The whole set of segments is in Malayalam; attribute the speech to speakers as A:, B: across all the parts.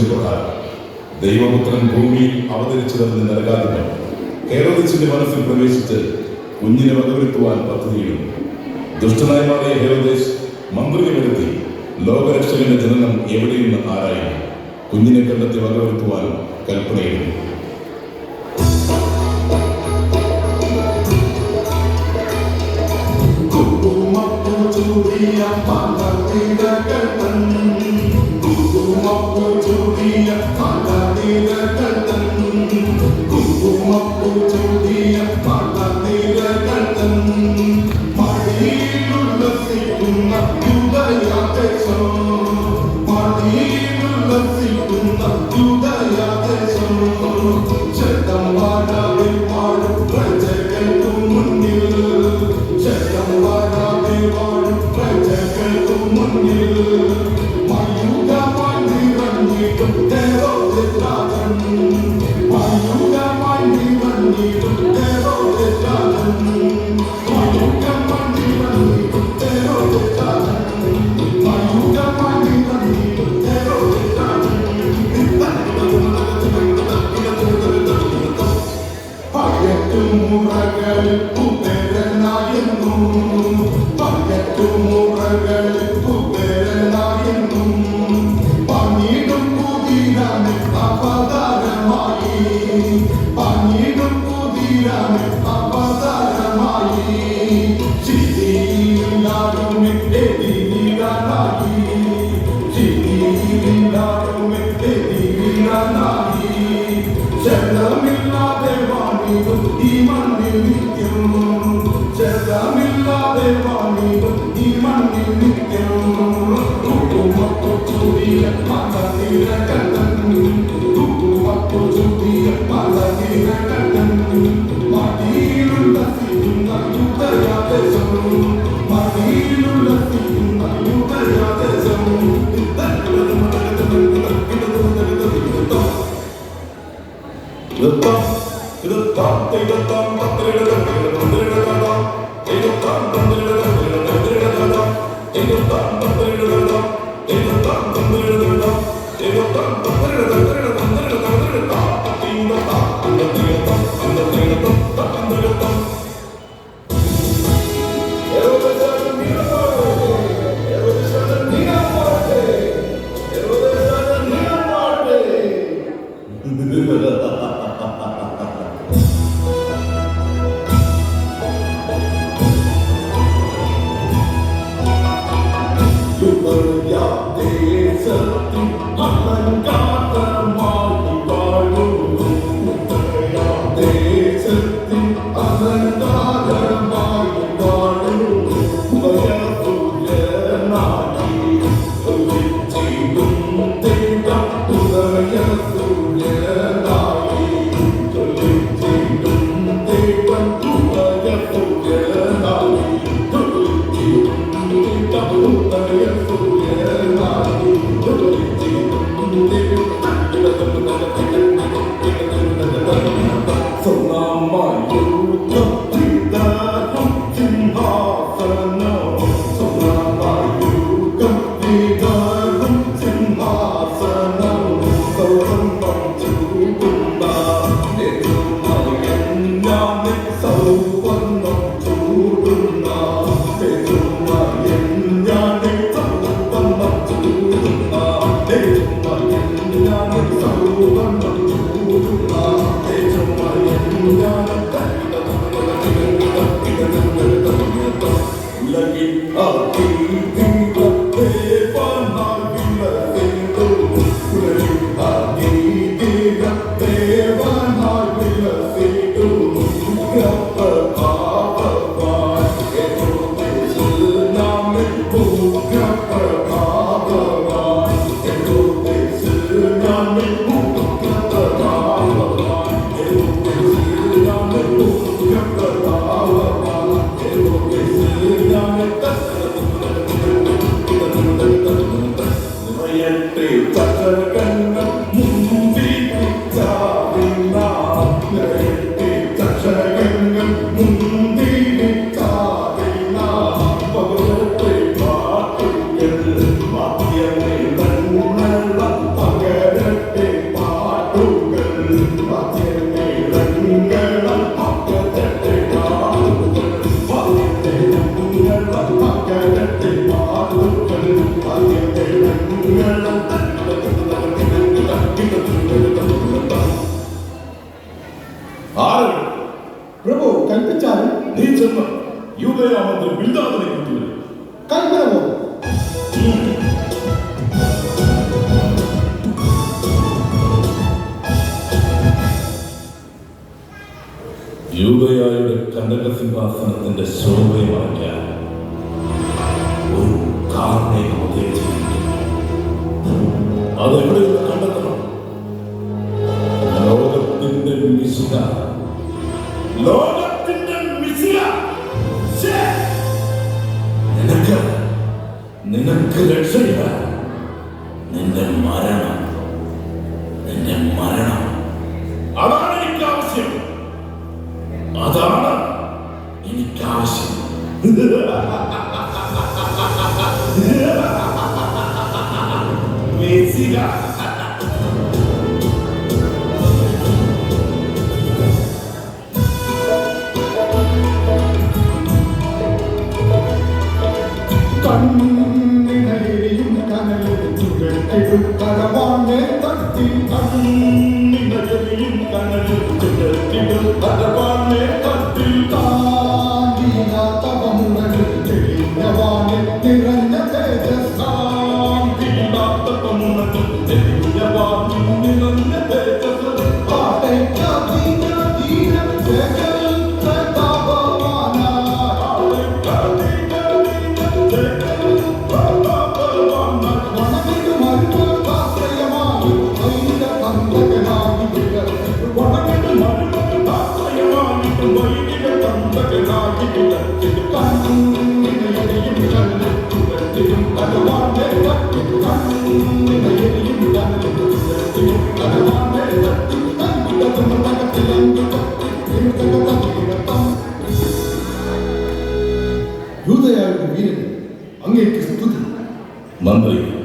A: പ്രത്യക്ഷപ്പെട്ടാൽ ദൈവപുത്രൻ ഭൂമിയിൽ അവതരിച്ചതെന്ന് നൽകാതിന് ഹേരോദസിന്റെ മനസ്സിൽ പ്രവേശിച്ച് കുഞ്ഞിനെ വകവരുത്തുവാൻ പദ്ധതിയിടും. ദുഷ്ടനായി മാറിയ ഹേരോദേസ് മന്ത്രിയെ വരുത്തി ലോകരക്ഷകന്റെ ജനനം എവിടെയെന്ന് ആരായും കുഞ്ഞിനെ കണ്ടെത്തി വകവരുത്തുവാൻ കൽപ്പനയിടും.
B: Pagare
A: മന്ത്രി ബിൽദാദിനെ കൊണ്ടുവരും.
B: കൽപ്പന പോകും.
A: യൂദയായുടെ കനകസിംഹാസനത്തിന്റെ ശോഭയെ മറയ്ക്കാൻ ഒരു കാർമേഘം ഉദയിച്ചിട്ടുണ്ട്. അതെവിടെ കണ്ടെത്തണം? ലോകത്തിന്റെ മിശിഹ, ലോകത്തിന്റെ മിശിഹ. നിനക്ക് രക്ഷയില്ല. നിന്റെ മരണം അതാണ് എനിക്ക് ആവശ്യം. അതാണ് എനിക്കാവശ്യം.
B: കണ്ണിനയും കനലും ചുഴറ്റിടും കരവാനെ തട്ടി. കണ്ണിനയും കനലും ചുഴറ്റിടും കരവാനെ തട്ടി. കാന്തിയില്ലാത്തവമുണരിൽ തെളിഞ്ഞവാനെ നിറഞ്ഞ തേജസ്സാം. കാന്തിയില്ലാത്തവമുണരിൽ തെളിഞ്ഞവാനിൽ നിറഞ്ഞ തേജസ്. യൂദയായുടെ വീരൻ അങ്ങേക്ക് സ്തുതി.
A: മന്ത്രി,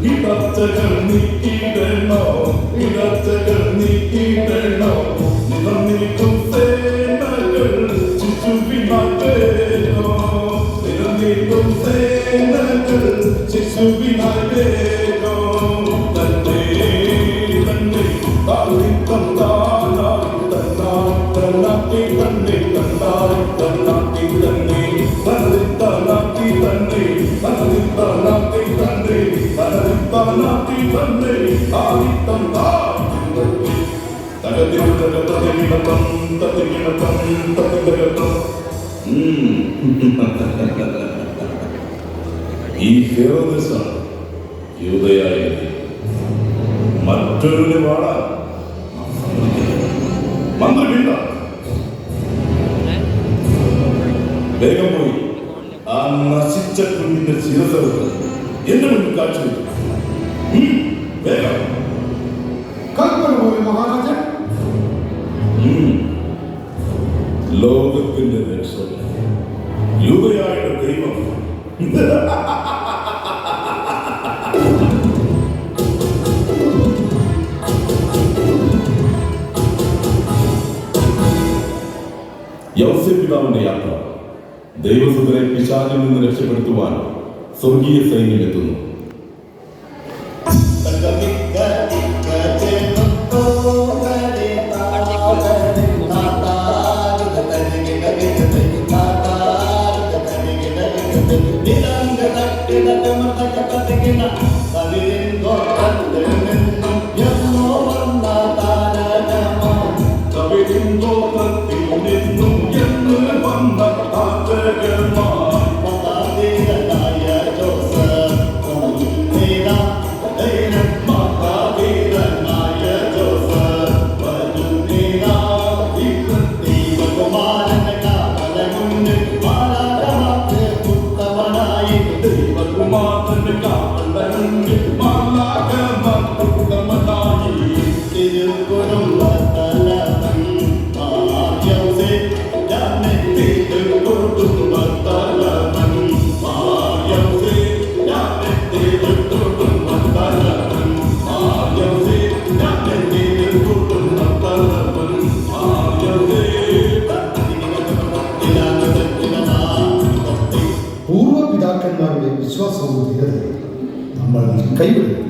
A: ഇടച്ചകൾ നീക്കിടണോ, ഇടച്ചകൾ നീക്കിടണോ. നിലനിൽക്കും സേനകൾ ശിശുവിനായിരോ, നിലനിൽക്കും സേനകൾ ശിശുവിനായിരോ. തന്നെ തന്നെ താളിത്തം താനായി തന്നായി തന്നാക്കി തന്നെ തന്നായി തന്നാക്കി തന്നെ തന്നിത്തനാക്കി തന്നെ തന്നിത്തനാക്കി തന്നെ തന്നിത്തനാക്കി തന്നെ താളിത്തം തായി തകതിരുതകതകിടപ്പം തതികിടപ്പം തതികിടപ്പം. ഈ ഹേറോദാണ് യൂദയായത്. മറ്റൊരു വാള മന്ത്രിമില്ല. വേഗം പോയി ആ നശിച്ച കുഞ്ഞിന്റെ ശിരസെടുത്ത് എന്റെ മുന്നിൽ കാഴ്ചവെച്ചു. വേഗം.
B: കൽപ്പന പോലെ മഹാരാജൻ.
A: ലോകത്തിന്റെ രക്ഷകൻ യൂദയായുടെ ദൈവം. യൗസേപ്പിതാവിന്റെ യാത്ര. ദൈവസുതരെ പിശാചിൽ നിന്ന് രക്ഷപ്പെടുത്തുവാൻ സ്വർഗീയ സൈന്യം എത്തുന്നു.
B: ും വിശ്വാസവും ധീരതയും നമ്മൾ കൈവിടുന്നു.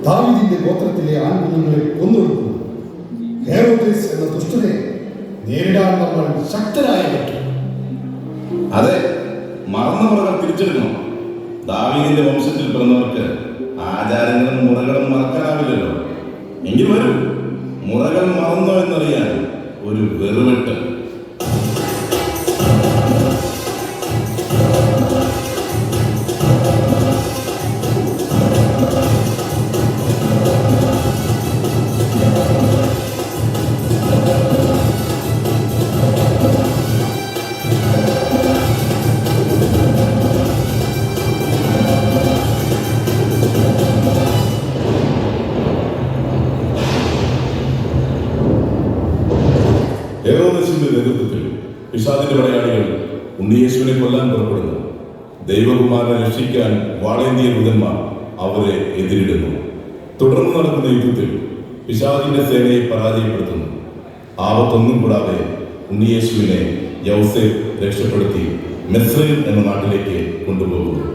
B: ദാവീദിന്റെ ഗോത്രത്തിലെ ആൺകുഞ്ഞുങ്ങളെ കൊന്നൊടുക്കുന്നു. ഹെരോദേസ് എന്ന ദുഷ്ടനെ നേരിടാൻ നമ്മൾ ശക്തരായ പറ്റും.
A: അതെ, മറന്ന മുറകൾ തിരിച്ചെടുക്കണം. ദാവീദിന്റെ വംശത്തിൽ പിറന്നവർക്ക് ആചാരങ്ങളും മുറകളും മറക്കാനാവില്ലല്ലോ. എങ്കിൽ വരൂ, മുറകൾ മറന്നോ എന്നറിയാൻ ഒരു വെറുവെട്ട്. ഹെരോദസിന്റെ നേതൃത്വത്തിൽ പിശാചിന്റെ പടയാളികൾ ഉണ്ണിയേശുവിനെ കൊല്ലാൻ പുറപ്പെടുന്നു. ദൈവകുമാരനെ രക്ഷിക്കാൻ വാളേന്തിയ ദൂതന്മാർ അവരെ എതിരിടുന്നു. തുടർന്ന് നടക്കുന്ന യുദ്ധത്തിൽ പിശാചിന്റെ സേനയെ പരാജയപ്പെടുത്തുന്നു. ആപത്തൊന്നും കൂടാതെ ഉണ്ണിയേശുവിനെ യൗസേപ്പ് രക്ഷപ്പെടുത്തി മിസ്രയീം എന്ന നാട്ടിലേക്ക് കൊണ്ടുപോകുന്നു.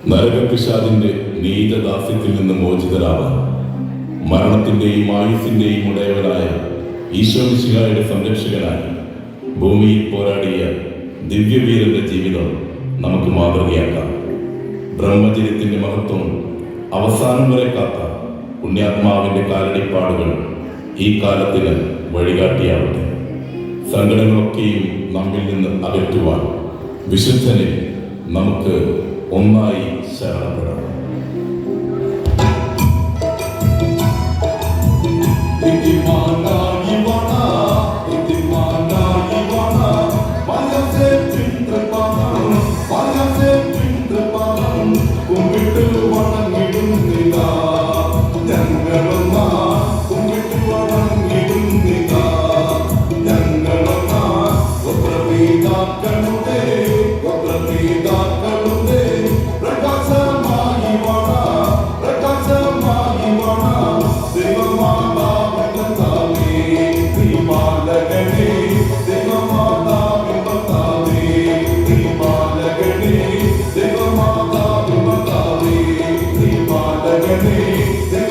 A: നരകപിശാചിന്റെ നീചദാസ്യത്തിൽ നിന്ന് മോചിതരാവാൻ മരണത്തിന്റെയും ആയുസിന്റെയും ഉടയവനായ ഈശോമിശിഹായുടെ സംരക്ഷകനായി ഭൂമിയിൽ പോരാടിയ ദിവ്യവീരന്റെ ജീവിതം നമുക്ക് മാതൃകയാക്കാം. ബ്രഹ്മചര്യത്തിന്റെ മഹത്വം അവസാനം വരെ കാത്ത പുണ്യാത്മാവിന്റെ കാലടിപ്പാടുകൾ ഈ കാലത്തിന് വഴികാട്ടിയാവട്ടെ. സങ്കടങ്ങളൊക്കെയും നമ്മിൽ നിന്ന് അകറ്റുവാൻ വിശുദ്ധനിൽ നമുക്ക് ഒന്നായി ശരണപ്പെടാം.
C: They